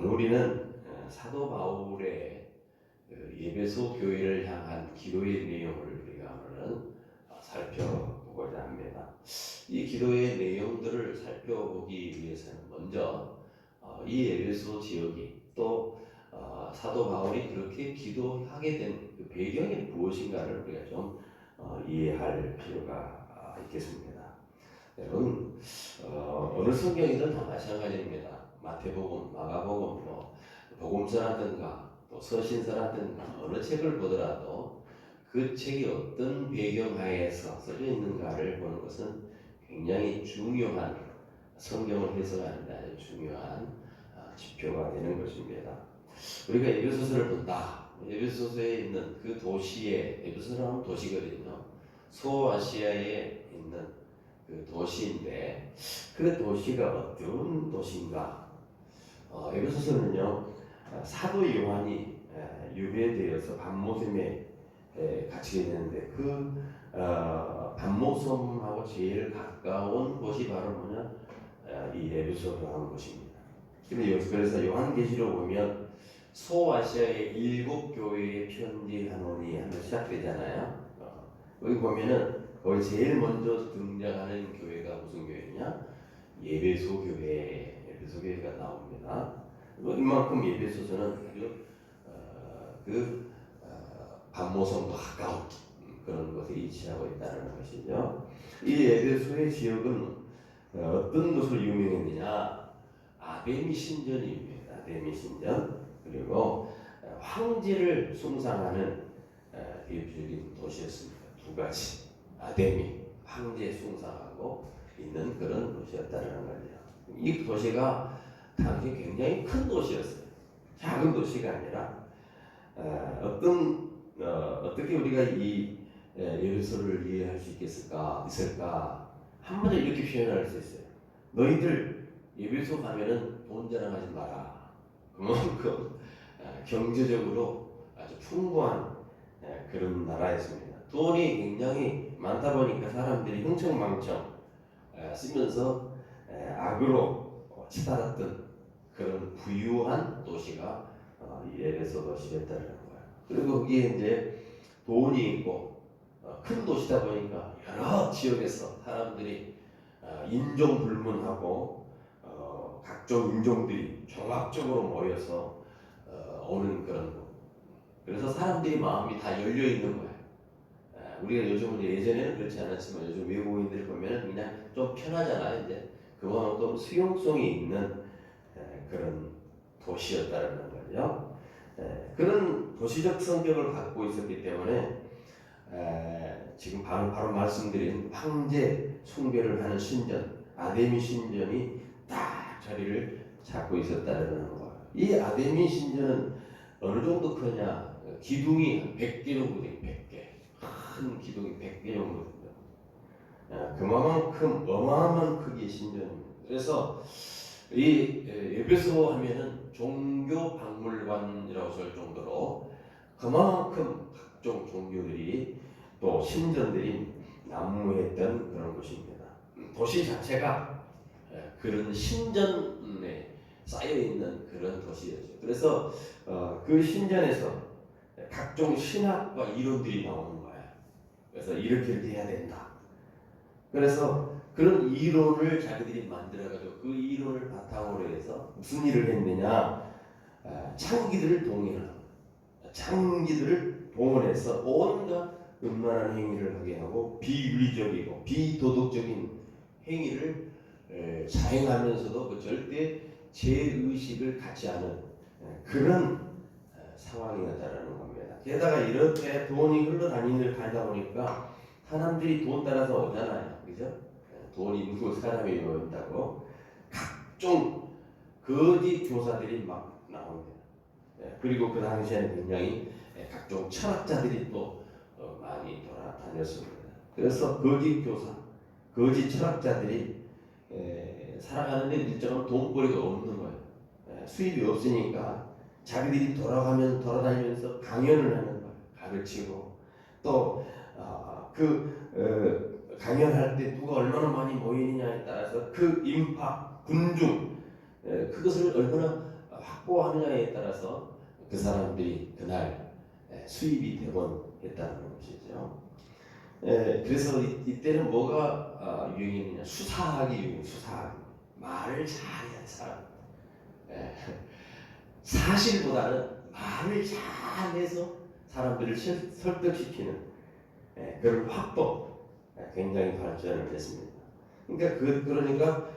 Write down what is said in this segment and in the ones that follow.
오늘 우리는 사도 바울의 에베소 교회를 향한 기도의 내용을 우리가 오늘은 살펴보고자 합니다. 이 기도의 내용들을 살펴보기 위해서는 먼저 이 에베소 지역이 또 사도 바울이 그렇게 기도하게 된 그 배경이 무엇인가를 우리가 좀 이해할 필요가 있겠습니다. 여러분, 어느 성경이든 다 마찬가지입니다. 마태복음, 마가복음, 복음서라든가 또 서신서라든가 어느 책을 보더라도 그 책이 어떤 배경하에서 써져 있는가를 보는 것은 굉장히 중요한, 성경을 해석하는 데 아주 중요한 지표가 되는 것입니다. 우리가 에베소서를 본다. 에베소서에 있는 그 도시에, 에베소라는 도시거든요. 소아시아에 있는 그 도시인데 그 도시가 어떤 도시인가? 에베소서는요, 사도 요한이 유배되어서 반모섬에 갇히게 되는데 그 반모섬하고 제일 가까운 곳이 바로 뭐냐? 이 에베소라는 곳입니다. 그래서 요한계시록 보면 소아시아의 7교회에 편지하노니 하면서 시작되잖아요. 여기 보면은 거기 제일 먼저 등장하는 교회가 무슨 교회냐? 에베소 교회가 나옵니다. 이만큼 에베소서는 반모섬과 가까운 그런 곳에 위치하고 있다는 것이죠. 이 에베소의 지역은 어떤 것으로 유명했느냐? 아데미 신전이 유명합니다. 아데미 신전. 그리고 황제를 숭상하는 대표적인 도시였습니다. 두 가지. 아데미, 황제 숭상하고 있는 그런 도시였다는 거죠. 이 도시가 당시 굉장히 큰 도시였어요. 작은 도시가 아니라 어떻게 우리가 이 에베소를 이해할 수 있을까? 한마디로 이렇게 표현할 수 있어요. 너희들 에베소 가면은 돈 자랑하지 마라. 그만큼 경제적으로 아주 풍부한 그런 나라였습니다. 돈이 굉장히 많다 보니까 사람들이 흥청망청 쓰면서 악으로 치달았던 그런 부유한 도시가 이 에베소 도시였다는 거예요. 그리고 거기에 이제 돈이 있고 큰 도시다 보니까 여러 지역에서 사람들이 인종 불문하고 각종 인종들이 종합적으로 모여서 오는 그런 곳. 그래서 사람들이 마음이 다 열려 있는 거예요. 우리가 요즘은 예전에는 그렇지 않았지만 요즘 외국인들 보면은 그냥 좀 편하잖아요. 이제 그만큼 수용성이 있는 그런 도시였다는 거죠. 그런 도시적 성격을 갖고 있었기 때문에 지금 바로 말씀드린 황제 숭배를 하는 신전, 아데미 신전이 딱 자리를 잡고 있었다는 거예요. 이 아데미 신전은 어느 정도 크냐? 기둥이 100개 정도 돼요. 100개. 큰 기둥이 100개 정도 됩니다. 그만큼 어마어마한 크기의 신전입니다. 그래서 이 에베소 하면은 종교 박물관이라고 할 정도로 그만큼 각종 종교들이 또 신전들이 난무했던 그런 곳입니다. 도시 자체가 그런 신전에 쌓여 있는 그런 도시였죠. 그래서 그 신전에서 각종 신학과 이론들이 나오는 거예요. 그래서 이렇게 해야 된다. 그래서 그런 이론을 자기들이 만들어가지고 그 이론을 바탕으로 해서 무슨 일을 했느냐? 창기들을 동원하는, 창기들을 동원해서 온갖 음란한 행위를 하게 하고 비윤리적이고 비도덕적인 행위를 자행하면서도 그 절대 죄의식을 갖지 않은 그런 상황이었다라는 겁니다. 게다가 이렇게 돈이 흘러다니다 보니까 사람들이 돈 따라서 오잖아요. 그죠? 돈이 있는 곳 사람이 모인다고 각종 거짓 교사들이 막 나옵니다. 그리고 그 당시에는 굉장히 각종 철학자들이 또 많이 돌아다녔습니다. 그래서 거짓 교사, 거짓 철학자들이 살아가는데 일정한 돈벌이가 없는 거예요. 수입이 없으니까 자기들이 돌아다니면서 강연을 하는 거예요. 가르치고 또 강연할 때 누가 얼마나 많이 모이느냐에 따라서 그 인파, 군중 그것을 얼마나 확보하느냐에 따라서 그 사람들이 그날 수입이 되곤 했다는 것이죠. 그래서 이때는 뭐가 유행이냐? 수사하기 유행, 수사하기. 말을 잘하는 사람. 사실보다는 말을 잘해서 사람들을 설득시키는 그런 화법, 굉장히 발전을 했습니다. 그러니까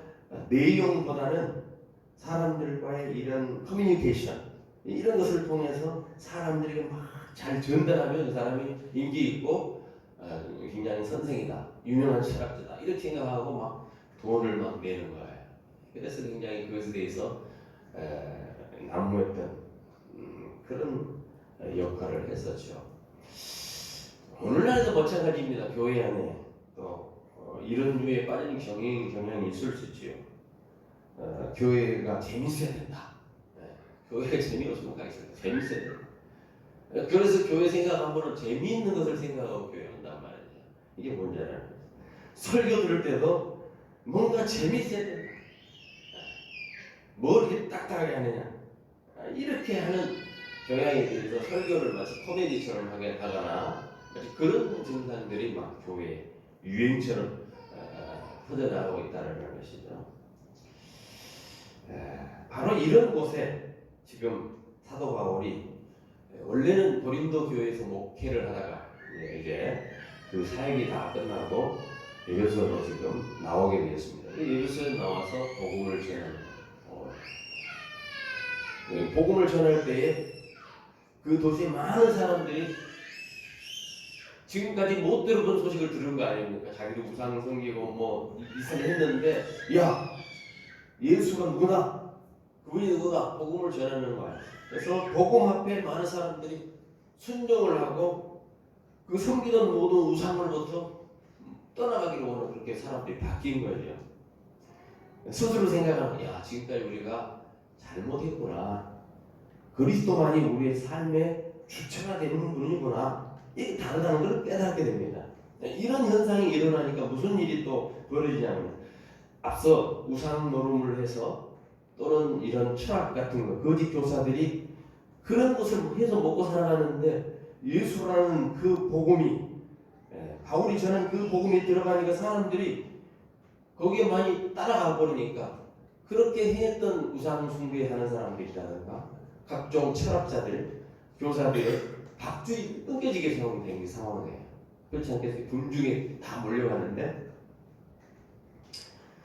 내용보다는 사람들과의 이런 커뮤니케이션, 이런 것을 통해서 사람들에게 막 잘 전달하면 그 사람이 인기 있고 굉장히 선생이다, 유명한 철학자다 이렇게 생각하고 막 돈을 막 내는 거예요. 그래서 굉장히 그것에 대해서 난무했던 그런 역할을 했었죠. 오늘날도 마찬가지입니다. 교회 안에 또 이런 류에 빠진 경향이 있을 수 있지요. 교회가 재밌어야 된다. 교회가 재미없으면 가겠습니다. 재밌어야 된다. 그래서 교회 생각하면은 재미있는 것을 생각하고 교회 한단 말이에요. 이게 뭔지 알아요? 설교 들을 때도 뭔가 재밌어야 된다. 뭘 이렇게 딱딱하게 하느냐. 이렇게 하는 경향에 대해서 설교를 마치 코미디처럼 하거나 그런 증상들이 막 교회 유행처럼 퍼져나가고 있다는 것이죠. 바로 이런 곳에 지금 사도 바울이 원래는 고린도 교회에서 목회를 하다가 이제 그 사역이 다 끝나고 에베소로 지금 나오게 되었습니다. 에베소에 나와서 복음을 전하는 복음을 전할 때에 그 도시에 많은 사람들이 지금까지 못 들어본 소식을 들은 거 아닙니까? 자기도 우상 섬기고 뭐 이상을 했는데 야 예수가 누구나 그분이 누구나 복음을 전하는 거야. 그래서 복음 앞에 많은 사람들이 순종을 하고 그 섬기던 모든 우상으로부터 떠나가기로 하는 그렇게 사람들이 바뀐 거죠. 스스로 생각하는 야 지금까지 우리가 잘못했구나. 그리스도만이 우리의 삶의 주체가 되는 분이구나. 이게 다르다는 걸 깨닫게 됩니다. 이런 현상이 일어나니까 무슨 일이 또 벌어지냐면 앞서 우상 노름을 해서 또는 이런 철학 같은 거 거짓 교사들이 그런 것을 해서 먹고 살아가는데 예수라는 그 복음이 바울이 전한 그 복음이 들어가니까 사람들이 거기에 많이 따라가 버리니까 그렇게 했던 우상 숭배하는 사람들이라든가 각종 철학자들, 교사들을 박주에 끊겨지게 세우는 상황이에요. 그렇지 않겠어요? 군중에 다 몰려가는데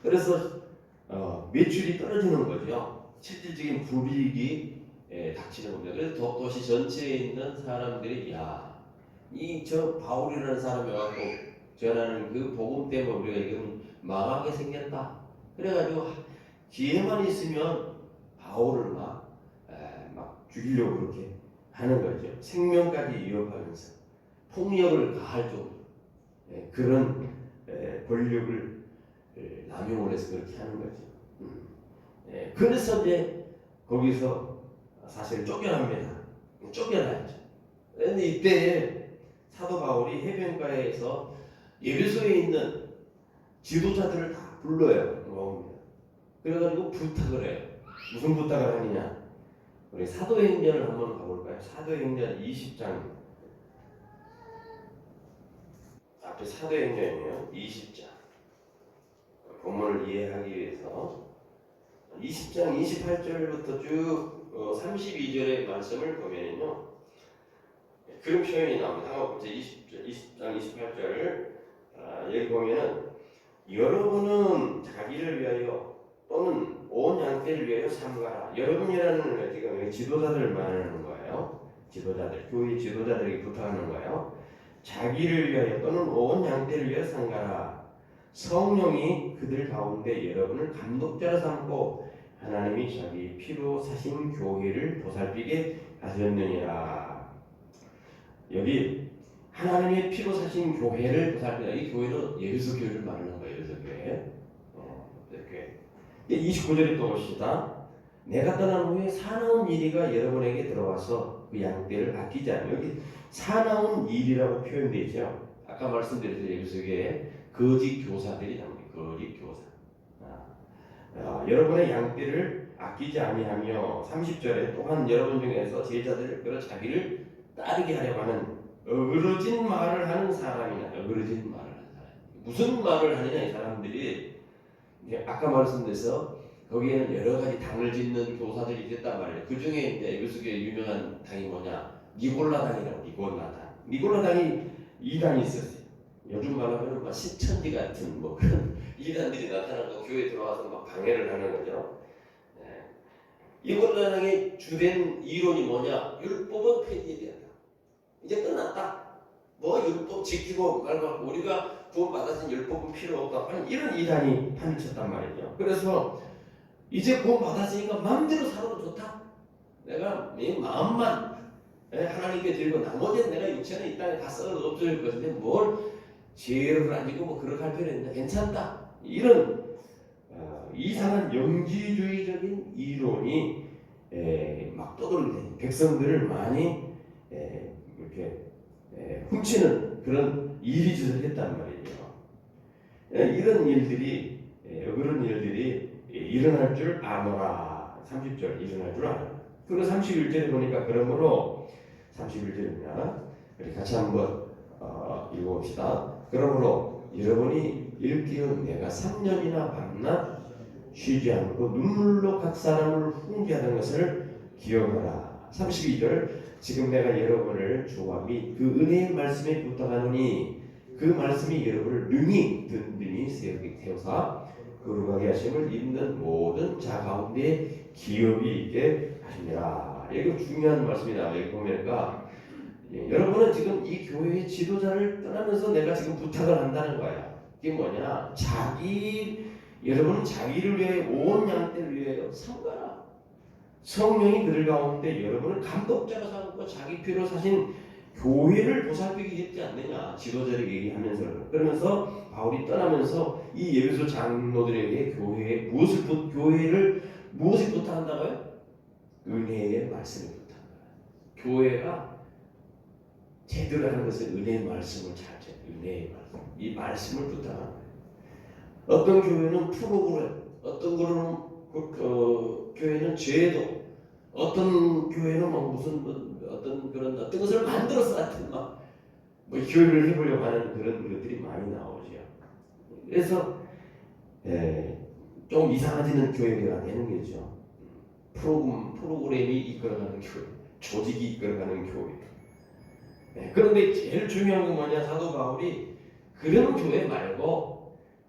그래서 매출이 떨어지는 거죠. 실질적인 불이익이 닥치는 겁니다. 그래서 도시 전체에 있는 사람들이 이 저 바울이라는 사람이 와서 전하는 그 복음 때문에 우리가 이건 망하게 생겼다. 그래가지고 기회만 있으면 바울을 막 죽이려고 그렇게 하는 거죠. 생명까지 위협하면서 폭력을 가할 정도 그런 권력을 남용을 해서 그렇게 하는 거죠. 그래서 이제 거기서 사실 쫓겨납니다. 쫓겨나죠. 그런데 이때 사도 바울이 해변가에서 에베소에 있는 지도자들을 다 불러요. 그래가지고 부탁을 해요. 무슨 부탁을 하느냐? 우리 사도행전을 한번 가볼까요? 사도행전 20장 앞에 사도행전이에요. 20장 본문을 이해하기 위해서 20장 28절부터 쭉 32절의 말씀을 보면요 그런 표현이 나옵니다. 20장 28절 여기 보면은 여러분은 자기를 위하여 또는 온 양떼를 위하여 삼가라. 여러분이라는 지금 지도자들 말하는 거예요. 지도자들, 교회 지도자들에게 부탁하는 거예요. 자기를 위하여 또는 온 양떼를 위하여 삼가라. 성령이 그들 가운데 여러분을 감독자로 삼고 하나님이 자기 피로 사신 교회를 보살피게 하셨느니라. 여기 하나님의 피로 사신 교회를 보살피다. 이 교회는 예배소 교회를 말하는 거예요. 예배소 교회. 이렇게 29절에 또 봅시다. 내가 떠난 후에 사나운 이리가 여러분에게 들어와서 그 양떼를 아끼지 않아요. 여기 사나운 일이라고 표현되어 있죠. 아까 말씀드렸죠. 예배소 교회에 거짓 교사들이 나옵니다. 거짓 교사. 여러분의 양떼를 아끼지 아니하며 30절에 또한 여러분 중에서 제자들을 끌어 자기를 따르게 하려고 하는 어그러진 말을 하는 사람이나 어그러진 말을 하는 사람. 무슨 말을 하느냐 이 사람들이 이제 아까 말씀드려서 거기에는 여러 가지 당을 짓는 교사들이 있단 말이에요. 그 중에 이제 에베소교회 유명한 당이 뭐냐? 니골라당이라고 니골라당. 니골라당이 이단이 있었어요. 요즘 말하면 막 신천지 같은 뭐 그런 이단들이 나타나고 교회에 들어와서 막 방해를 하는 거죠. 니골라당의 주된 이론이 뭐냐? 율법은 폐지해야 이제 끝났다. 뭐 율법 지키고 말고 우리가 구원받아서 율법은 필요 없다. 하는 이런 이단이 판쳤단 말이죠. 그래서 이제 구원받았으니까 마음대로 살아도 좋다. 내가 내 마음만 하나님께 드리고 나머지는 내가 육체는 이 땅에 다 썩어 없어질 것인데 뭘 죄를 안 지고 뭐 그렇게 할 필요 있나? 괜찮다. 이런 이상한 영지주의적인 이론이 막 떠돌리는 백성들을 많이 이렇게 훔치는 그런 일이 저질했단 말이죠. 이런 일들이 그런 일들이 일어날 줄 아노라. 30절 일어날 줄 아노라. 그리고 31절에 보니까 그러므로 31절입니다. 우리 같이 한번 읽어봅시다. 그러므로 여러분이 일깨운 내가 3년이나 밤낮 쉬지 않고 눈물로 각 사람을 훈계하는 것을 기억하라. 32절 지금 내가 여러분을 주와 및 그 은혜의 말씀에 부탁하노니 그 말씀이 여러분을 능히 든든히 세우사 거룩하게 하심을 입는 모든 자 가운데 기업이 있게 하시니라. 이거 중요한 말씀이다. 여기 보니까 여러분은 지금 이 교회의 지도자를 떠나면서 내가 지금 부탁을 한다는 거야. 이게 뭐냐? 여러분은 자기를 위해 온 양떼를 위하여 삼가라. 성령이 그들 가운데 여러분을 감독자로 삼고 자기 피로 사신 교회를 보살피기 쉽지 않느냐. 지도자를 얘기하면서 그러면서 바울이 떠나면서 이 에베소 장로들에게 교회를 무엇을 부탁한다고요? 은혜의 말씀을 부탁한다. 교회가 제대로 하는 것은 은혜의 말씀을 잘 은혜의 말씀. 이 말씀을 부탁하는 거예요. 어떤 교회는 프로그램, 어떤 교회는 제도, 어떤 교회는 뭐 무슨 어떤 것을 만들어서 하여튼 뭐 교회를 해보려고 하는 그런 것들이 많이 나오죠. 그래서 좀 이상해지는 교회가 되는 거죠. 프로그램이 이끌어가는 교회, 조직이 이끌어가는 교회. 그런데 제일 중요한 건 뭐냐? 사도 바울이 그런 교회 말고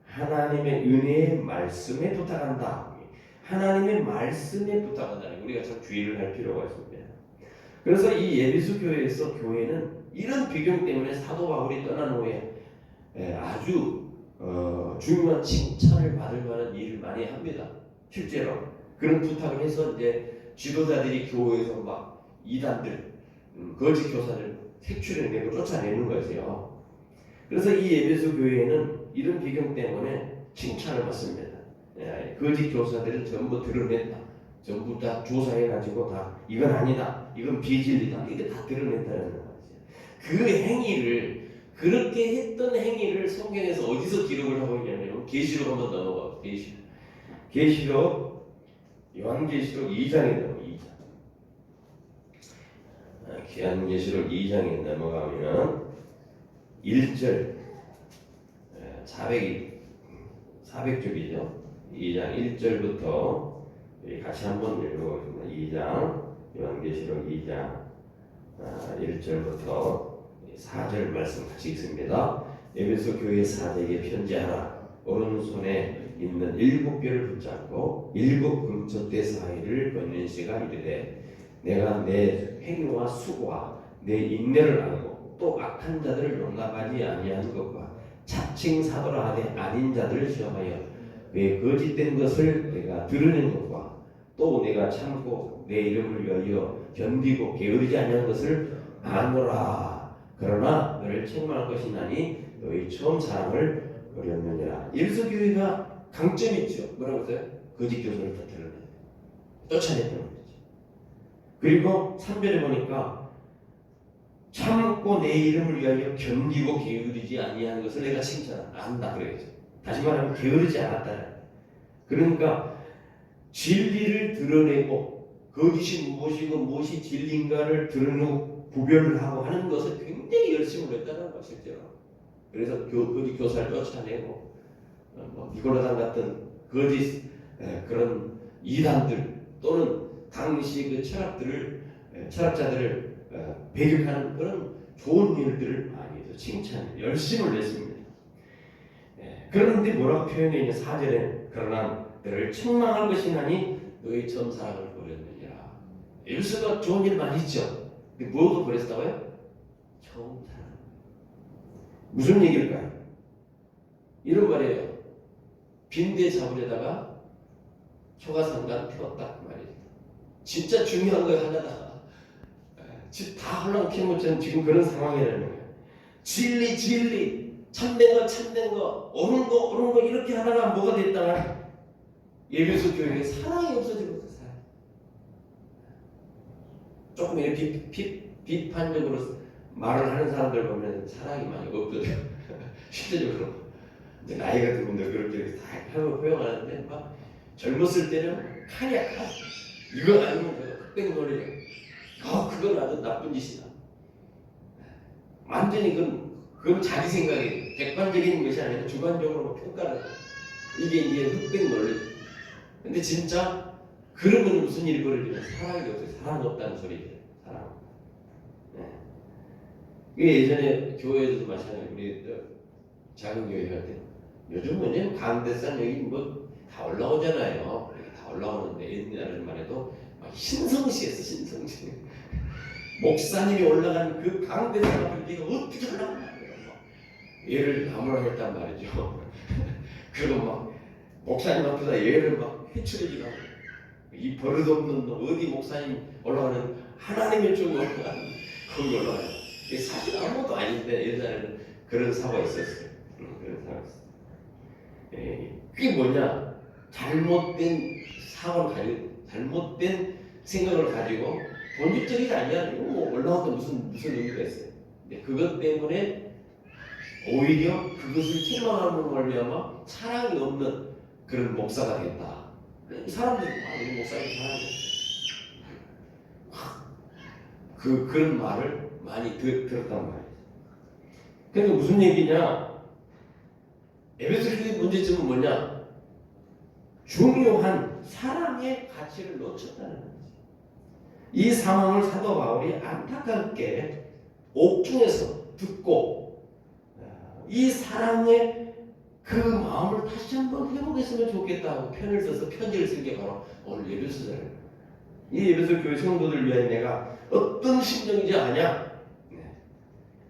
하나님의 은혜의 말씀에 부탁한다. 하나님의 말씀에 부탁한다는 우리가 참 주의를 할 필요가 있습니다. 그래서 이 에베소 교회에서 교회는 이런 배경 때문에 사도 바울이 떠난 후에 아주 중요한 칭찬을 받을 만한 일을 많이 합니다. 실제로 그런 부탁을 해서 이제 지도자들이 교회에서 막 이단들, 거짓 교사를 색출해내고 쫓아내는 거죠. 그래서 이 에베소 교회는 이런 배경 때문에 칭찬을 받습니다. 거짓 교사들은 전부 드러냈다. 전부 다 조사해가지고 다 이건 아니다, 이건 비진리다, 이게 다 드러냈다는 거죠. 그 행위를 그렇게 했던 행위를 성경에서 어디서 기록을 하고 있냐면 계시록 한번 넘어가. 계시록 요한계시록 2장에 넘어 2장. 요한계시록 2장에 넘어가면 1절 400쪽이죠. 2장 1절부터 같이 한번 읽어보겠습니다. 2장 요한계시록 2장 1절부터 4절 말씀 같이 읽습니다. 에베소 교회 사제에게 편지하라. 오른손에 있는 7별을 붙잡고 7 금초대 사이를 걷는 시가 이르되 내가 내 행위와 수고와 내 인내를 알고 또 악한 자들을 용납하지 아니한 것과 자칭 사도라 하되 아닌 자들을 시험하여 왜 거짓된 것을 내가 드러낸 것과 또 내가 참고 내 이름을 위하여 견디고 게으르지 아니한 것을 아노라. 그러나 너를 책망할 것이 나니 너희 처음 사랑을 버렸느니라. 에베소 교회가 강점이 있죠. 뭐라고 했어요? 거짓 교사를 다 드러내요. 쫓아냈다는 거죠. 그리고 3절에 보니까 참고 내 이름을 위하여 견디고 게으르지 아니한 것을 내가 칭찬한다. 안다 그래야죠. 다시 말하면 게으르지 않았다. 그러니까 진리를 드러내고 거짓이 무엇이고 무엇이 진리인가를 드러내고 구별을 하고 하는 것을 굉장히 열심히 했다는 거예요, 실제로. 그래서 거짓 교사를 쫓아내고 니고라당 같은 거짓 그런 이단들 또는 당시 그 철학자들을 배격하는 그런 좋은 일들을 많이 해서 칭찬 열심을 냈습니다. 그런데 뭐라고 표현해 있냐 4절에 그러나 너를 책망할 것이나니 너희 처음 사랑을 버렸느니라. 예수가 좋은 일 많이 했죠. 근데 뭐도 버렸다고요? 처음 사랑. 무슨 얘기일까요? 이런 말이에요. 빈대 잡으려다가 초가상간 태웠다 그 말이에요. 진짜 중요한 거 하려다가 다 헐렁키는 것처럼 지금 그런 상황이라는 거예요. 진리 참된 거 옳은 거 이렇게 하다가 뭐가 됐다가 예배소 교회에 사랑이 없어지고 있어요. 조금 이렇게 비판적으로 말을 하는 사람들 보면 사랑이 많이 없어져요. 실제적으로 이제 나이가 든 분들 그렇게 다 표현하는데 막 젊었을 때는 칼이야. 이거 아니면 제가 흑백 놀이래. 그건 아주 나쁜 짓이다. 완전히 그건 자기 생각이에요. 객관적인 것이 아니라 주관적으로 평가를. 이게 이제 흑백 논리. 근데 진짜 그러면 무슨 일이 벌어지면 사랑이 없어요. 사랑 없다는 소리죠. 사랑. 이게 예전에 교회에서도 마찬가지로 우리 작은 교회 할 때 요즘은 강대산 여기 뭐 다 올라오잖아요. 다 올라오는데 옛날만 해도 신성시했어. 신성시. 목사님이 올라간 그 강대산 앞을 네가 어떻게 올라가냐. 얘를 아무나 했단 말이죠. 그리고 막 목사님 앞에다 얘를 막 회초리지라고 이 버릇없는 놈 어디 목사님 올라가는 하나님의 쪽에 올라가는 거기 올라가요. 이게 사실 아무것도 아닌데 예전에는 그런 사고가 있었어요. 그런 사고가 있었어요. 그게 뭐냐? 잘못된 사고를 가지고 잘못된 생각을 가지고 본질적이지 아니야. 이거 뭐 올라와도 무슨 의미가 있어요. 근데 그것 때문에 오히려 그것을 책망하는 말미암아 사랑이 없는 그런 목사가 됐다. 사람들이 우리 목사님 사랑해. 그런 말을 많이 들었단 말이에요. 그러니까 무슨 얘기냐? 에베소서의 문제점은 뭐냐? 중요한 사랑의 가치를 놓쳤다는 거지. 이 상황을 사도 바울이 안타깝게 옥중에서 듣고 이 사랑의 그 마음을 다시 한번 회복했으면 좋겠다고 편을 써서 편지를 쓴 게 바로 오늘 예배소서예요. 이 예배소 교회 성도들 위하여 내가 어떤 심정인지 아냐?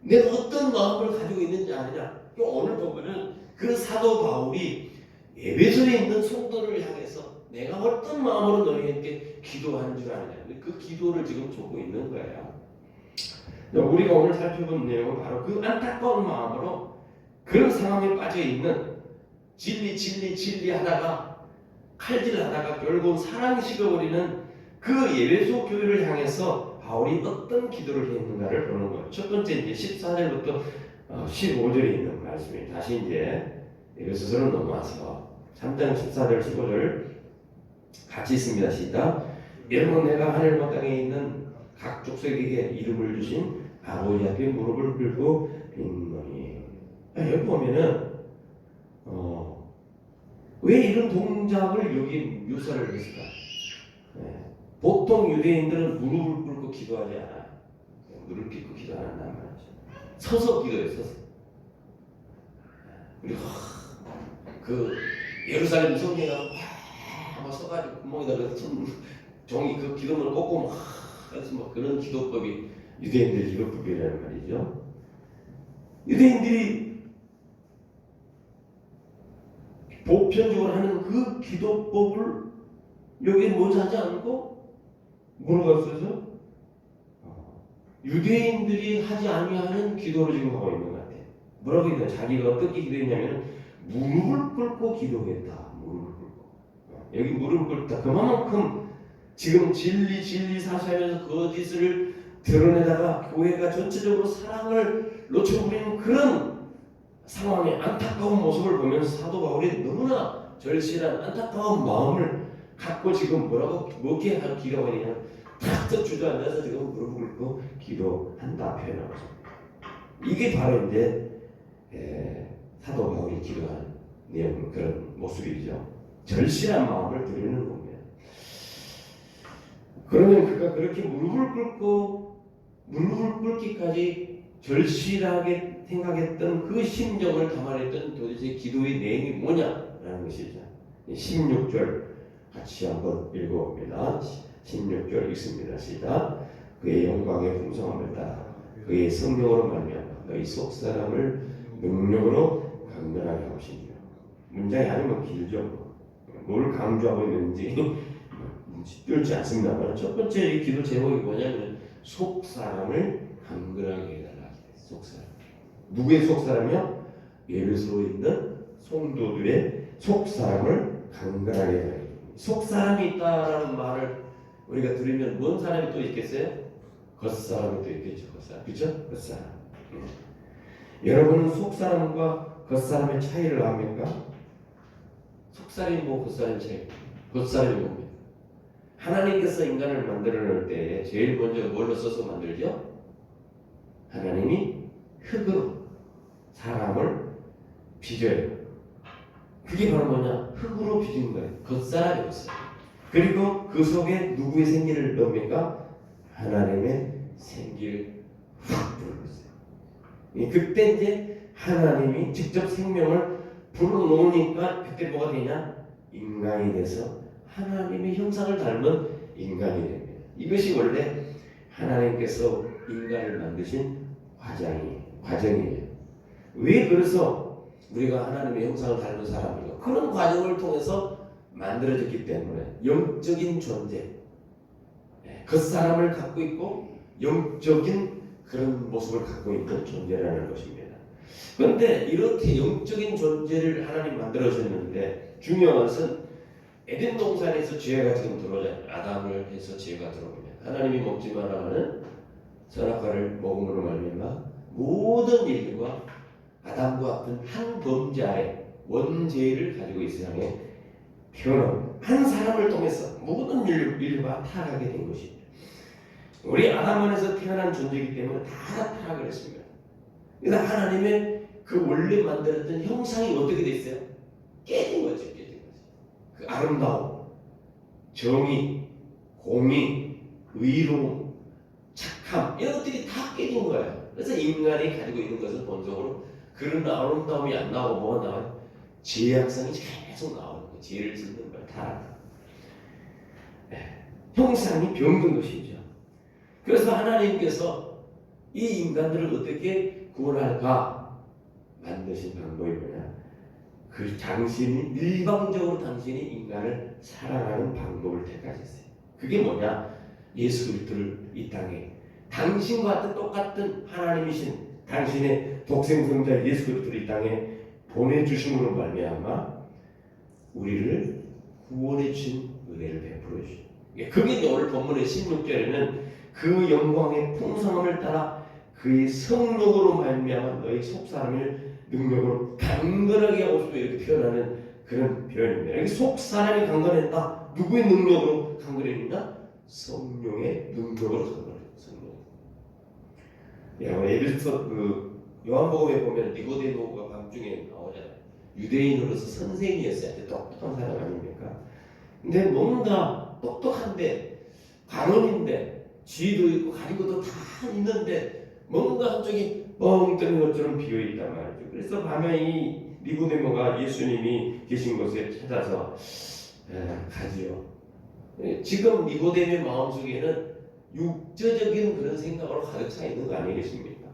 내가 어떤 마음을 가지고 있는지 아느냐? 오늘 보면은 그 사도 바울이 예배소에 있는 성도를 향해서 내가 어떤 마음으로 너희에게 기도하는 줄 아느냐? 그 기도를 지금 적고 있는 거예요. 우리가 오늘 살펴본 내용은 바로 그 안타까운 마음으로 그런 상황에 빠져 있는 진리 하다가 칼질하다가 결국 사랑이 식어버리는 그 예배소 교회를 향해서 바울이 어떤 기도를 했는가를 보는 거예요. 첫 번째 이제 14절부터 15절에 있는 말씀이 다시 이제 예배소서로 넘어와서 3장 14절 15절 같이 있습니다. 시작. 여러분 내가 하늘과 땅에 있는 각 족속에게 이름을 주신 아버지 앞에 무릎을 꿇고 빈노니. 여기 보면은 왜 이런 동작을 여기 묘사를 했을까? 보통 유대인들은 무릎을 꿇고 기도하지 않아요. 무릎 꿇고 기도 안 한단 말이죠. 서서 기도해요. 서서. 우리 그 예루살렘 성경에 막 서가지고 구멍에다가 종이 그 기도문을 꽂고 막 그래서 뭐 그런 기도법이 유대인들 기도법이라는 말이죠. 유대인들이 보편적으로 하는 그 기도법을 여기에 모자지 않고 뭐라고 써서 유대인들이 하지 아니하는 기도를 지금 하고 있는 것 같아요. 뭐라고 했냐? 자기가 어떻게 기도했냐면 무릎을 꿇고 기도했다. 무릎을 꿇고. 여기 무릎을 꿇다. 그만큼 지금 진리 사시하면서 거짓을 드러내다가 교회가 전체적으로 사랑을 놓쳐버리는 그런 상황의 안타까운 모습을 보면서 사도 바울이 너무나 절실한 안타까운 마음을 갖고 지금 뭐라고 뭐게 하고 기도하느냐 탁 주저앉아서 지금 무릎을 꿇고 기도한다 표현하고 있습니다. 이게 바로 이제 사도 바울이 기도하는 내용 그런 모습이죠. 절실한 마음을 드리는 겁니다. 그러면 그가 그렇게 무릎을 꿇기까지 절실하게 생각했던 그 심정을 담아냈던 도대체 기도의 내용이 뭐냐라는 것이죠. 16절 같이 한번 읽어봅니다. 16절 읽습니다. 시작. 그의 영광의 풍성함을 따라 그의 성령으로 말미암아 너희 속사람을 능력으로 강건하게 하시니라. 문장이 아니면 길죠. 뭘 강조하고 있는지 뚫지 않습니다만 첫 번째 이 기도 제목이 뭐냐면 속사람을 강건하게 해달라. 속사람. 누구의 속사람이요? 예루살렘에 있는 성도들의 속사람을 강건하게 해달라. 속사람이 있다라는 말을 우리가 들으면 뭔 사람이 또 있겠어요? 겉사람이 또 있겠죠. 겉사람. 그렇죠? 겉사람. 여러분은 속사람과 겉사람의 차이를 압니까? 속사람이 뭐 겉사람의 차이? 겉사람이 뭡니까? 하나님께서 인간을 만들어 놓을 때 제일 먼저 뭘로 써서 만들죠? 하나님이 흙으로 사람을 빚어요. 그게 바로 뭐냐? 흙으로 빚은 거예요. 겉사람이 겉사람. 그리고 그 속에 누구의 생기를 넣습니까? 하나님의 생기를 확 불어넣었어요. 그때 이제 하나님이 직접 생명을 불어넣으니까 그때 뭐가 되냐? 인간이 돼서 하나님의 형상을 닮은 인간이 됩니다. 이것이 원래 하나님께서 인간을 만드신 과정이에요. 왜 그래서 우리가 하나님의 형상을 닮은 사람이고 그런 과정을 통해서 만들어졌기 때문에 영적인 존재, 겉사람을 갖고 있고 영적인 그런 모습을 갖고 있는 존재라는 것입니다. 그런데 이렇게 영적인 존재를 하나님 만들어주셨는데 중요한 것은 에덴 동산에서 죄가 지금 들어오잖아요. 아담을 해서 죄가 들어오면 하나님이 먹지 마라 하는 선악과를 먹음으로 말미암아 모든 인류가 아담과 같은 한 범죄 아래 원죄를 가지고 이 세상에 태어난 한 사람을 통해서 모든 인류가 타락하게 된 것이죠. 우리 아담 안에서 태어난 존재이기 때문에 다 타락을 했습니다. 그래서 하나님의 그 원래 만들었던 형상이 어떻게 됐어요? 깨진 거죠. 그 아름다움, 정의, 공의, 의로움, 착함 이런 것들이 다 깨진 거예요. 그래서 인간이 가지고 있는 것은 본성으로 그런 아름다움이 안 나오고 뭐가 나와요? 죄악성이 계속 나오는 거예요. 죄를 짓는 거예요. 타락. 형상이 병든 것이죠. 그래서 하나님께서 이 인간들을 어떻게 구원할까 만드신 방법이 뭐냐? 일방적으로 당신이 인간을 사랑하는 방법을 택하셨어요. 그게 뭐냐? 예수 그리스도를 이 땅에 당신과 똑같은 하나님이신 당신의 독생성자 예수 그리스도를 이 땅에 보내주심으로 말미암아 우리를 구원해 주신 은혜를 베풀어 주시죠. 그게 오늘 본문의 16절에는 그 영광의 풍성함을 따라 그의 성령으로 말미암아 너희 속사람을 능력으로 강건하게 하고 싶어 이렇게 표현하는 그런 표현입니다. 여기 속사람이 강건했다. 누구의 능력으로 강건했느냐? 성령의 능력으로 강건했다. 성령. 에베소 요한복음에 보면 니고데모가 밤중에 나오잖아요. 유대인으로서 선생이었어요. 똑똑한 사람 아닙니까? 근데 뭔가 똑똑한데 관원인데 지위도 있고 가리고도 다 있는데 뭔가 한쪽이 뻥 뚫린 것처럼 비어있단 말이죠. 그래서 밤에 이 니고데모가 예수님이 계신 곳에 찾아서 가지요. 지금 니고데모의 마음속에는 육체적인 그런 생각으로 가득 차 있는 거 아니겠습니까?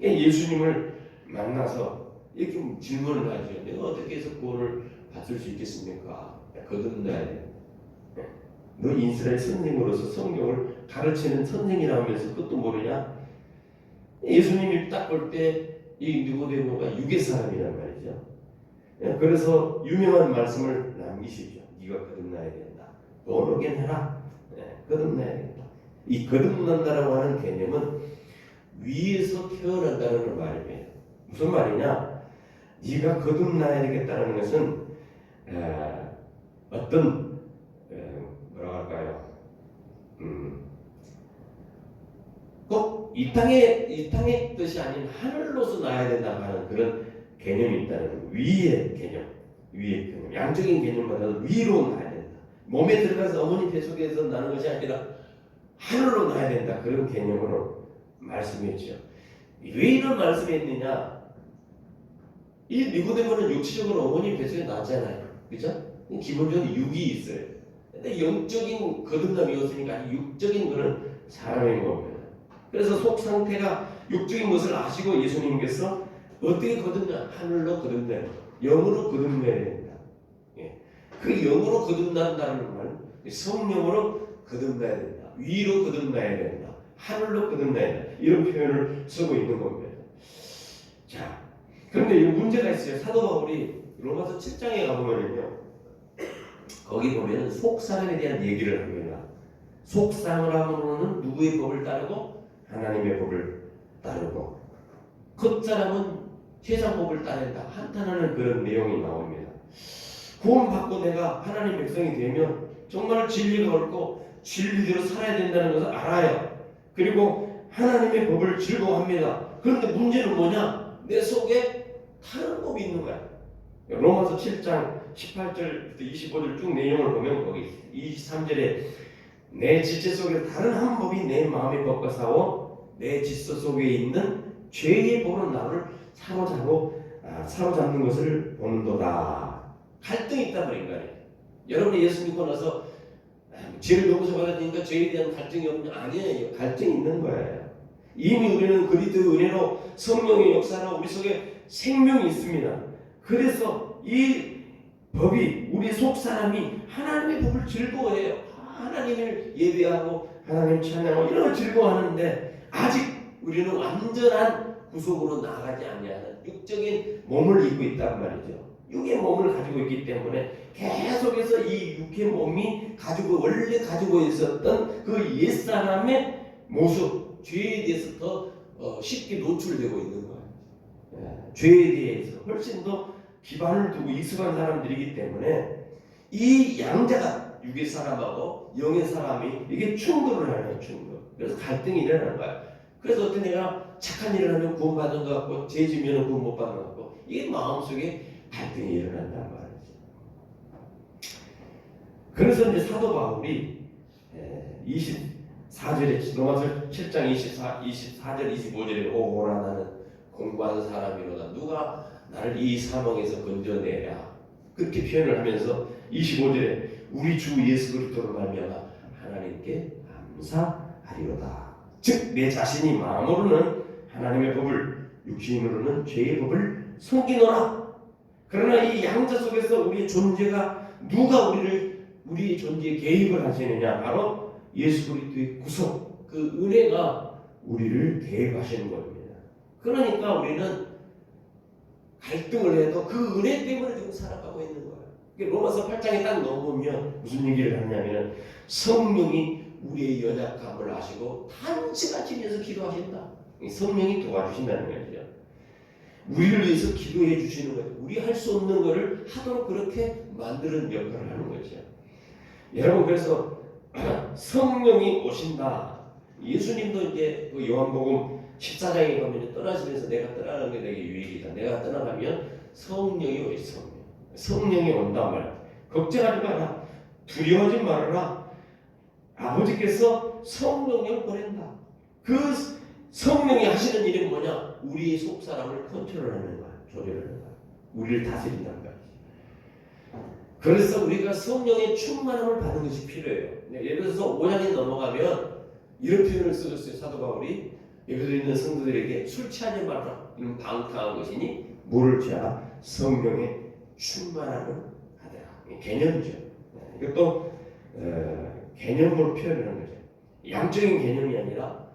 예수님을 만나서 이렇게 질문을 하죠. 내가 어떻게 해서 구원을 받을 수 있겠습니까? 거듭나야 돼. 너 이스라엘 선생으로서 성경을 가르치는 선생이라면서 그것도 모르냐? 예수님이 딱 볼 때 이 니고데모가 유괴 사람이란 말이죠. 그래서 유명한 말씀을 남기시죠. 네가 거듭나야 된다. born 해라. 거듭나야 된다. 이 거듭난다라고 하는 개념은 위에서 태어난다는 말이에요. 무슨 말이냐? 네가 거듭나야 되겠다는 것은 어떤 이 땅의 뜻이 아닌 하늘로서 나야 된다고 하는 그런 개념이 있다는 거예요. 위의 개념, 양적인 개념보다도 위로 나야 된다. 몸에 들어가서 어머니 뱃속에서 나는 것이 아니라 하늘로 나야 된다. 그런 개념으로 말씀했죠. 왜 이런 말씀했느냐? 이 니고데모는 육체적으로 어머니 뱃속에 나잖아요. 그죠? 기본적으로 육이 있어요. 근데 영적인 거듭남이었으니까 아주 육적인 거는 사람인 겁니다. 그래서 속 상태가 육적인 것을 아시고 예수님께서 어떻게 거듭나? 하늘로 거듭나요. 영으로 거듭나야 된다. 예. 그 영으로 거듭난다는 말은 성령으로 거듭나야 된다. 위로 거듭나야 된다. 하늘로 거듭나야 된다. 이런 표현을 쓰고 있는 겁니다. 자, 그런데 이 문제가 있어요. 사도 바울이 로마서 7장에 가보면요. 거기 보면 속사람에 대한 얘기를 합니다. 속사람으로는 누구의 법을 따르고 하나님의 법을 따르고 겉사람은 세상 법을 따른다. 한탄하는 그런 내용이 나옵니다. 구원받고 내가 하나님 백성이 되면 정말 진리가 옳고 진리대로 살아야 된다는 것을 알아요. 그리고 하나님의 법을 즐거워합니다. 그런데 문제는 뭐냐? 내 속에 다른 법이 있는 거야. 로마서 7장 18절부터 25절 쭉 내용을 보면 거기 23절에 내 지체 속에 다른 한 법이 내 마음의 법과 싸워 내 질서 속에 있는 죄의 법으로 나를 사로잡는 것을 보는도다. 갈등이 있다 말인 거예요. 여러분이 예수 믿고 나서 죄를 용서받았으니까 죄에 대한 갈등이 없냐? 아니에요. 갈등이 있는 거예요. 이미 우리는 그리스도 은혜로 성령의 역사로 우리 속에 생명이 있습니다. 그래서 이 법이 우리 속 사람이 하나님의 법을 즐거워해요. 하나님을 예배하고 하나님 찬양하고 이런 걸 즐거워하는데 아직 우리는 완전한 구속으로 나아가지 아니하는 육적인 몸을 입고 있단 말이죠. 육의 몸을 가지고 있기 때문에 계속해서 이 육의 몸이 원래 가지고 있었던 그 옛사람의 모습, 죄에 대해서 더 쉽게 노출되고 있는 거예요. 죄에 대해서 훨씬 더 기반을 두고 익숙한 사람들이기 때문에 이 양자가 육의 사람하고 영의 사람이 이게 충돌을 하는 충돌. 그래서 갈등이 일어나는 거야. 그래서 어떤 애가 착한 일을 하면 구원받는 것 같고 죄 지면 구원 못 받는 것 같고 이게 마음속에 갈등이 일어난단 말이죠. 그래서 이제 사도 바울이 24절에 로마서 7장 24절 25절에 오라 나는 공부하는 사람이로다. 누가 나를 이 사망에서 건져내랴. 그렇게 표현을 하면서 25절에 우리 주 예수 그리스도로 말미암아 하나님께 감사하리로다. 즉 내 자신이 마음으로는 하나님의 법을 육신으로는 죄의 법을 숨기노라. 그러나 이 양자 속에서 우리의 존재가 누가 우리의 존재에 개입을 하시느냐? 바로 예수 그리스도의 구속, 그 은혜가 우리를 대입하시는 겁니다. 그러니까 우리는 갈등을 해도 그 은혜 때문에 지금 살아가고 있는 거예요. 로마서 8장에 딱 넘어오면 무슨 얘기를 하냐면 성령이 우리의 연약함을 아시고 단시간 위해서 기도하신다. 성령이 도와주신다는 거죠. 우리를 위해서 기도해 주시는 거예요. 우리 할 수 없는 것을 하도록 그렇게 만드는 역할을 하는 거죠. 여러분 그래서 성령이 오신다. 예수님도 이제 그 요한복음 14장에 가면 떠나시면서 내가 떠나는 게 내게 유익이다. 내가 떠나가면 성령이 오시 성령이 온다 말이야. 걱정하지 마라. 두려워하지 말아라. 아버지께서 성령을 보낸다. 그 성령이 하시는 일이 뭐냐? 우리 속 사람을 컨트롤하는 거야. 조절하는 거야. 우리를 다스린다는 거야. 그래서 우리가 성령의 충만함을 받는 것이 필요해요. 예를 들어서 5장에 넘어가면 이런 표현을 쓰셨어요. 사도 바울이 여기서 있는 성도들에게 술 취하지 말라. 이는 방탕한 것이니 물을 취하라. 성령의 충만함을 하더라. 개념이죠. 이것도 개념으로 표현하는 거죠. 양적인 개념이 아니라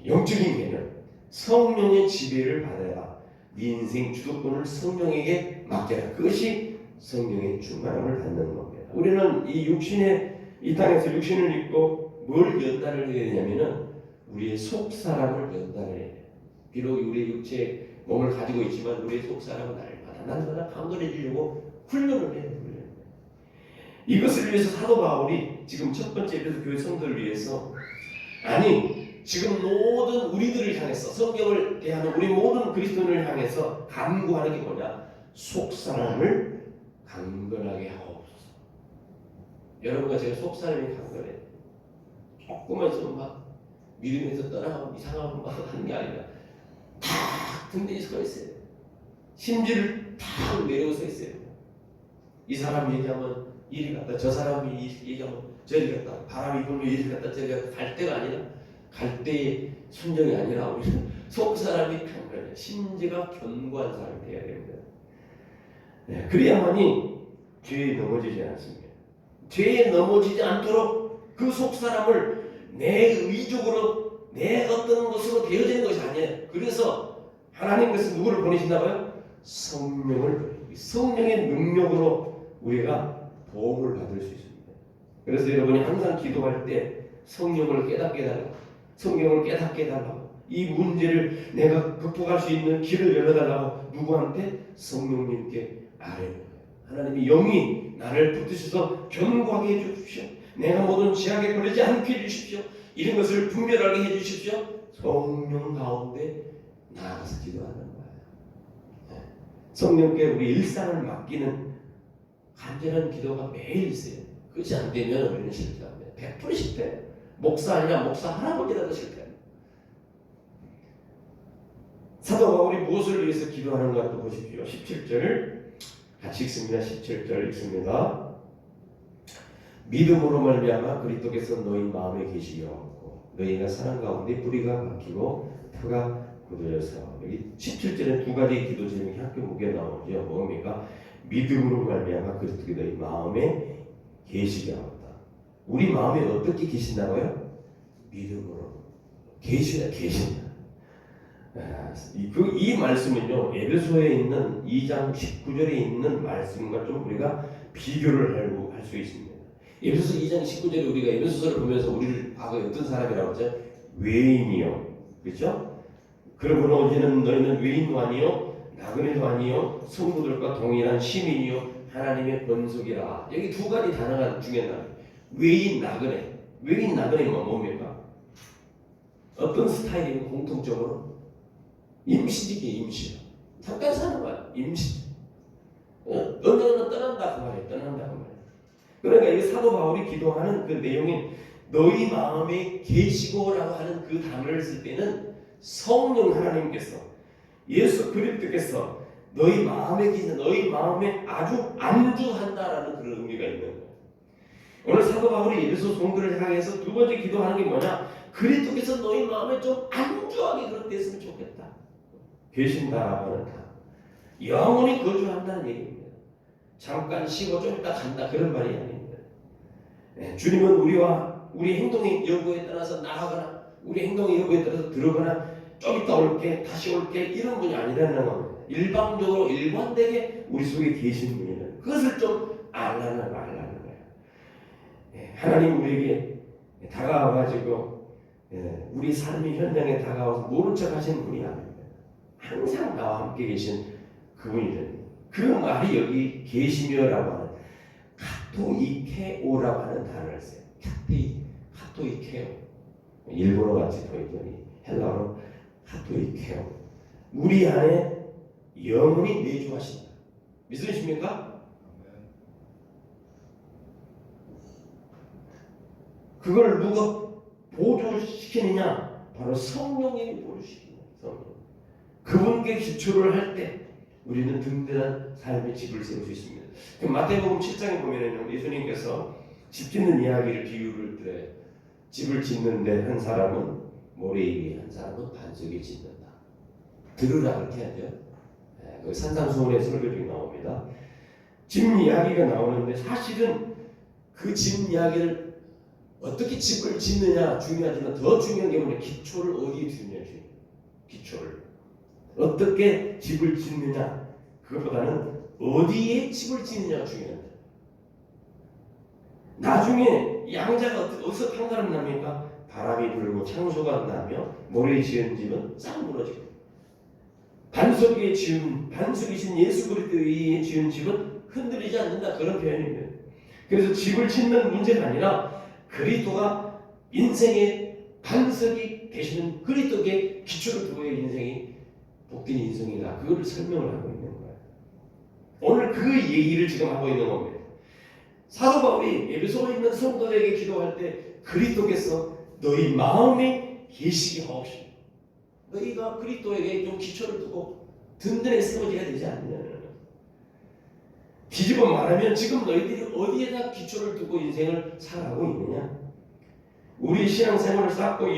영적인 개념. 성령의 지배를 받아야 네 인생 주도권을 성령에게 맡겨라. 그것이 성령의 충만함을 받는 겁니다. 우리는 이 땅에서 육신을 입고 뭘 연단을 해야 되냐면은 우리의 속 사람을 연단을 해야 돼요. 비록 우리의 육체 몸을 가지고 있지만 우리의 속 사람은 날마다 강건해 주려고 훈련을 해야 돼요. 이것을 위해서 사도 바울이 지금 첫 번째 에베소 교회 성도를 위해서 아니, 지금 모든 우리들을 향해서 성경을 대하는 우리 모든 그리스도인을 향해서 간구하는 게 뭐냐? 속사람을 강건하게 하옵소서. 여러분과 제가 속사람이 강건해. 조금만 있으면 막 믿음에서 떠나가고 이상하고 막 하는 게 아니라 탁 든든히 서 있어요. 심지를 탁 내리고 서 있어요. 이 사람 얘기하면 이리 갔다, 저 사람이 얘기하면 저리 갔다, 바람이 불면 이리 갔다 저리 갔다, 갈 때가 아니라 갈 때의 순정이 아니라 우리는 속 사람이 강건해, 심지가 견고한 사람이 되어야 됩니다. 네, 그래야만이 죄에 넘어지지 않습니다. 죄에 넘어지지 않도록 그 속 사람을 내 의적으로 내 어떤 것으로 되어지는 것이 아니에요. 그래서 하나님께서 누구를 보내신다고요? 성령의 능력으로 우리가 도움을 받을 수 있습니다. 그래서 여러분이 항상 기도할 때 성령을 깨닫게 해달라고, 성령을 깨닫게 해달라고, 이 문제를 내가 극복할 수 있는 길을 열어달라고 누구한테? 성령님께 아뢰는 거예요. 하나님이 영이 나를 붙드셔서 견고하게 해주십시오. 내가 모든 지약에 걸리지 않게 해주십시오. 이런 것을 분별하게 해주십시오. 성령 가운데 나아가서 기도하는 거예요. 성령께 우리 일상을 맡기는 간절한 기도가 매일 있어요. 그렇지 않되면 우리는 실패합니다. 100% 실패해요. 목사 아니라 목사 할아버지라도 실패합니다. 사도 바울이 무엇을 위해서 기도하는가 또 보십시오. 17절 같이 읽습니다. 17절 읽습니다. 믿음으로 말미암아 그리스도께서 너희 마음에 계시게 하고 너희가 사랑 가운데 뿌리가 박히고 터가 굳어져서, 여기 17절에 두 가지 기도 제목이 학교목에 나오죠. 뭡니까? 믿음으로 말미암아 그리스도께서 너희 마음에 계시게 하였다. 우리 마음에 어떻게 계신다고요? 믿음으로 계신다. 이 말씀은요, 에베소에 있는 2장 19절에 있는 말씀과 좀 우리가 비교를 할 수 있습니다. 에베소 2장 19절에 우리가 에베소서를 보면서 우리를 과거에 어떤 사람이라고 하죠? 외인이요, 그렇죠? 그러므로 이제는 너희는 외인도 아니요 나그네도 아니요 성도들과 동일한 시민이요 하나님의 권속이라. 여기 두 가지 단어가 중요하다. 외인, 나그네. 외인, 나그네가 뭡니까? 어떤 스타일이면 공통적으로 임시직이에요. 임시. 잠깐 사는 거야. 임시. 언젠가는 떠난다 그 말이에요. 떠난다 그 말이에요. 그러니까 이 사도 바울이 기도하는 그 내용인 너희 마음에 계시고라고 하는 그 단어를 쓸 때는 성령 하나님께서, 예수 그리스도께서 너희 마음에 계신, 너희 마음에 아주 안주한다라는 그런 의미가 있는 거예요. 오늘 사도 바울이 예수 성도를 향해서 두 번째 기도하는 게 뭐냐? 그리스도께서 너희 마음에 좀 안주하게 그렇게 했으면 좋겠다. 계신다라고 하는 단어. 영원히 거주한다는 얘기입니다. 잠깐 쉬고 좀 이따 간다 그런 말이 아닙니다. 주님은 우리 행동의 여부에 따라서 나가거나 우리 행동의 여부에 따라서 들어가나 좀 이따 올게 다시 올게 이런 분이 아니라는 겁니다. 일방적으로 일관되게 우리 속에 계신 분이는 그것을 좀 알라는 거예요. 하나님 우리에게 다가와가지고 우리 삶의 현장에 다가와서 모른 척 하시는 분이 아닙니다. 항상 나와 함께 계신 그분이 됩니다. 그 말이 여기 계시며라고 하는 카토이케오라고 하는 단어를 써요. 카토이케오. 일본어 같이 보이더니 헬라어로 카토이케오. 우리 안에 영원히 내주하신다. 믿으십니까? 그걸 누가 보조시키느냐? 바로 성령님이 보조시키는 성령. 그분께 기초를 할 때 우리는 든든한 삶의 집을 세울 수 있습니다. 마태복음 7장에 보면은 예수님께서 집 짓는 이야기를 비유를 드려요. 집을 짓는데 한 사람은 모래 위에, 한 사람은 반석에 짓는다. 들으라 그렇게 하죠. 그 산상수훈의 설교 중에 나옵니다. 집 이야기가 나오는데 사실은 그 집 이야기를 어떻게 집을 짓느냐 중요하지만 더 중요한 게 뭐냐? 기초를 어디에 두느냐. 기초를 어떻게 집을 짓느냐 그것보다는 어디에 집을 짓느냐가 중요합니다. 나중에 양자가 어디서 판가름 납니까? 바람이 불고 창수가 나며 모래에 지은 집은 싹 무너지고, 반석에 지은 반석이신 예수 그리스도에 지은 집은 흔들리지 않는다 그런 표현입니다. 그래서 집을 짓는 문제가 아니라 그리스도가 인생의 반석이 되시는 그리스도께 기초를 두고의 인생이 복된 인생이다. 그거를 설명을 하고 있는 거예요. 오늘 그 얘기를 지금 하고 있는 겁니다. 사도 바울이 에베소에 있는 성도들에게 기도할 때 그리스도께서 너희 마음에 계시게 하옵시고 너희가 그리스도에게 좀 기초를 두고 든든하게 세워져야 되지 않느냐. 뒤집어 말하면 지금 너희들이 어디에다 기초를 두고 인생을 살아가고 있느냐. 우리 신앙생활을 쌓고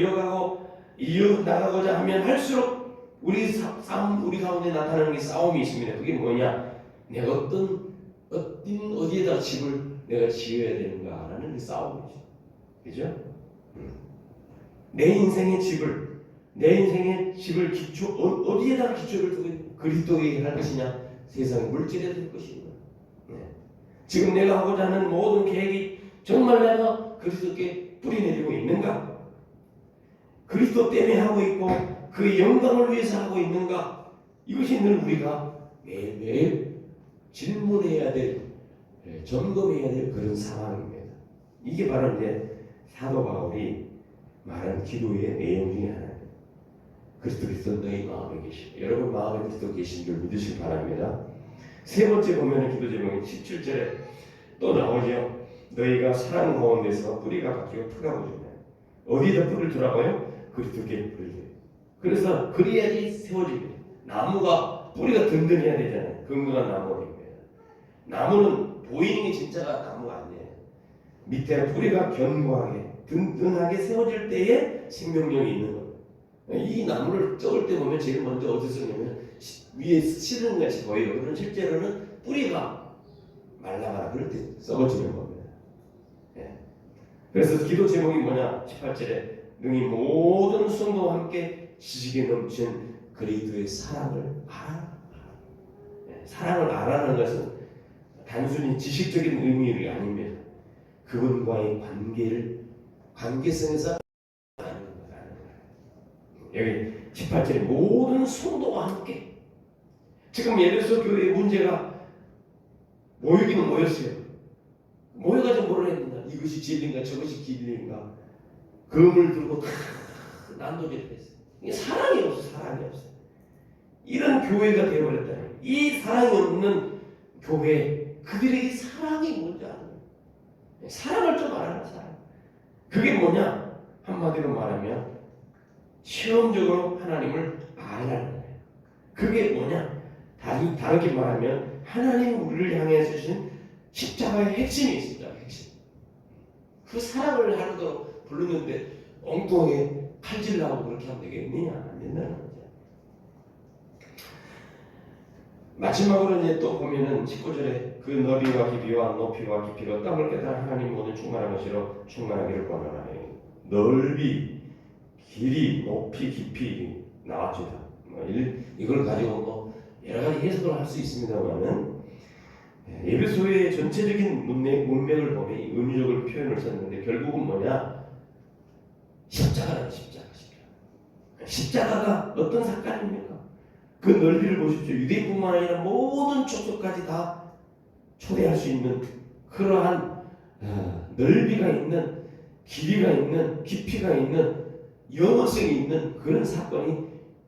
이어나가고자 하면 할수록 우리 가운데 나타나는 게 싸움이 있습니다. 그게 뭐냐? 내가 어디에다 집을 내가 지어야 되는가라는 그 싸움이죠. 그죠? 내 인생의 집을 어디에다 기초를 두고 그리스도에게 할 것이냐? 세상의 물질에 둘 것이냐? 지금 내가 하고자 하는 모든 계획이 정말 내가 그리스도께 뿌리내리고 있는가? 그리스도 때문에 하고 있고 그 영광을 위해서 하고 있는가? 이것이 늘 우리가 매일매일 질문해야 될, 점검해야 될 그런 상황입니다. 이게 바로 이제 사도 바울이 말한 기도의 내용 중에 하나예요. 그리스도 너희 마음에 계시고 여러분 마음에 그리스도 계신 줄 믿으시기 바랍니다. 세 번째 보면은 기도 제목이 17절에 또 나오죠. 너희가 사랑 가운데서 뿌리가 바뀌고 풀가 보지네. 어디다 뿌리를 두라고요? 그리스도께 뿌리를. 그래서 그래야지 세워집니다. 나무가 뿌리가 든든해야 되잖아요. 건강한 나무입니다. 나무는 보이는 게 진짜가 나무가 아니에요. 밑에 뿌리가 견고하게 든든하게 세워질 때에 생명력이 있는 거예요. 이 나무를 쪄올 때 보면 제일 먼저 어디서 냐면 위에 실은 같이 보여요. 그러나 실제로는 뿌리가 말라가라 그럴 때 썩어지는 겁니다. 그래서 기도 제목이 뭐냐? 18절에 능히 모든 성도와 함께 지식에 넘친 그리스도의 사랑을 알아. 사랑을 알아는 것은 단순히 지식적인 의미가 아닙니다. 그분과의 관계성에서 여기 18절에 모든 성도와 함께. 지금 에베소 교회의 문제가 모이기는 모였어요. 모여가지고 뭐를 했는가? 이것이 진리인가 저것이 진리인가? 금을 들고 다 난도질을 했어요. 이게 사랑이 없어. 이런 교회가 되어버렸다. 이 사랑이 없는 교회, 그들에게 사랑이 뭔지 아는 거예요. 사랑을 좀 알아라. 사랑. 그게 뭐냐? 한마디로 말하면 시험적으로 하나님을 알아라는 거예요. 그게 뭐냐? 다르게 말하면 하나님 우리를 향해 주신 십자가의 핵심이 있습니다. 핵심. 그 사랑을 하루도 부르는데 엉뚱하게 칼질나고 그렇게 하면 되겠느냐? 안 된다는 거죠. 마지막으로 이제 또 보면은 19절에 그 너비와 깊이와 높이와 깊이가 땅을 깨달아 하나님 모든 충만한 것이로 충만하기를 권하나. 넓이, 길이, 높이, 깊이 나왔죠. 이걸 가지고 여러 가지 해석을 할 수 있습니다만은 에베소의 전체적인 문맥을 보면 은유적인 표현을 썼는데 결국은 뭐냐? 십자가라는 십자가가 어떤 사건입니까? 그 넓이를 보십시오. 유대인뿐만 아니라 모든 족속까지 다 초대할 수 있는 그러한 넓이가 있는, 길이가 있는, 깊이가 있는, 영어성이 있는 그런 사건이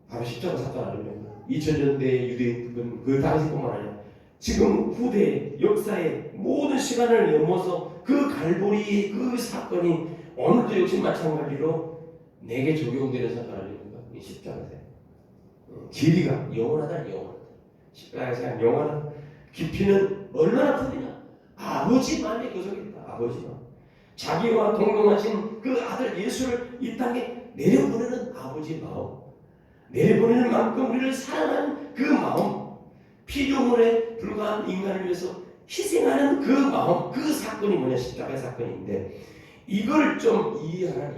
바로 십자가 사건 아닙니까? 2000년대의 유대인은 그 당시뿐만 아니라 지금 후대 역사의 모든 시간을 넘어서 그 갈보리의 그 사건이 오늘도 역시 마찬가지로 내게 적용되는 사건 아닙니까? 이 십자가세요. 길이가 영원하다. 십자가에서 영원한 깊이는 얼마나 크느냐? 아버지만이 그 속에 있다. 아버지만 자기와 동등하신 그 아들 예수를 이 땅에 내려보내는 아버지 마음, 내려보내는 만큼 우리를 사랑하는 그 마음, 피조물에 불과한 인간을 위해서 희생하는 그 마음, 그 사건이 뭐냐? 십자가의 사건인데 이걸 좀 이해하라.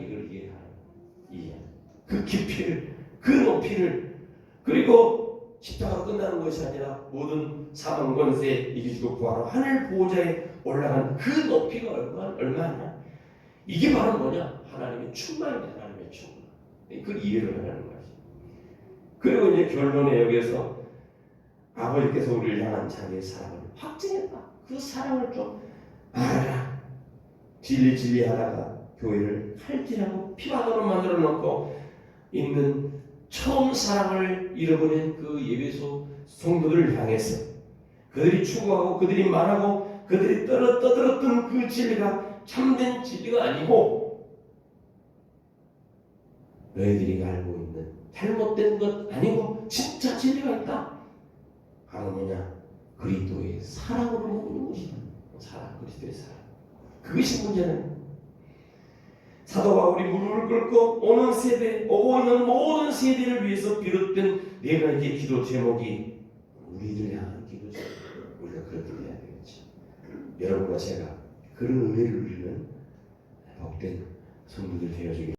그 깊이를, 그 높이를, 그리고 십자가로 끝나는 것이 아니라 모든 사망 권세 이기주고 부활하고 하늘 보호자에 올라간 그 높이가 얼마냐? 이게 바로 뭐냐? 하나님의 충만입니다. 하나님의 충만. 그걸 이해를 하라는 거지. 그리고 이제 결론에 여기에서 아버지께서 우리를 향한 자기의 사랑을 확증했다. 그 사랑을 좀 알아라. 진리하다가 교회를 칼질하고 피바다로 만들어 놓고 있는 처음 사랑을 잃어버린 그 예배소 성도들을 향해서 그들이 추구하고 그들이 말하고 그들이 떠들었던 그 진리가 참된 진리가 아니고 너희들이 알고 있는 잘못된 것 아니고 진짜 진리가 있다. 바로 뭐냐? 그리스도의 사랑으로 먹는 것이다. 사랑, 그리스도의 사랑. 그것이 문제는 사도 바울이 무릎을 꿇고 오는 세대, 오고 있는 모든 세대를 위해서 비롯된 네 가지 기도 제목이 우리를 향한 기도죠. 우리가 그렇게 해야 되겠지. 여러분과 제가 그런 은혜를 누리는 복된 성도들 되어주길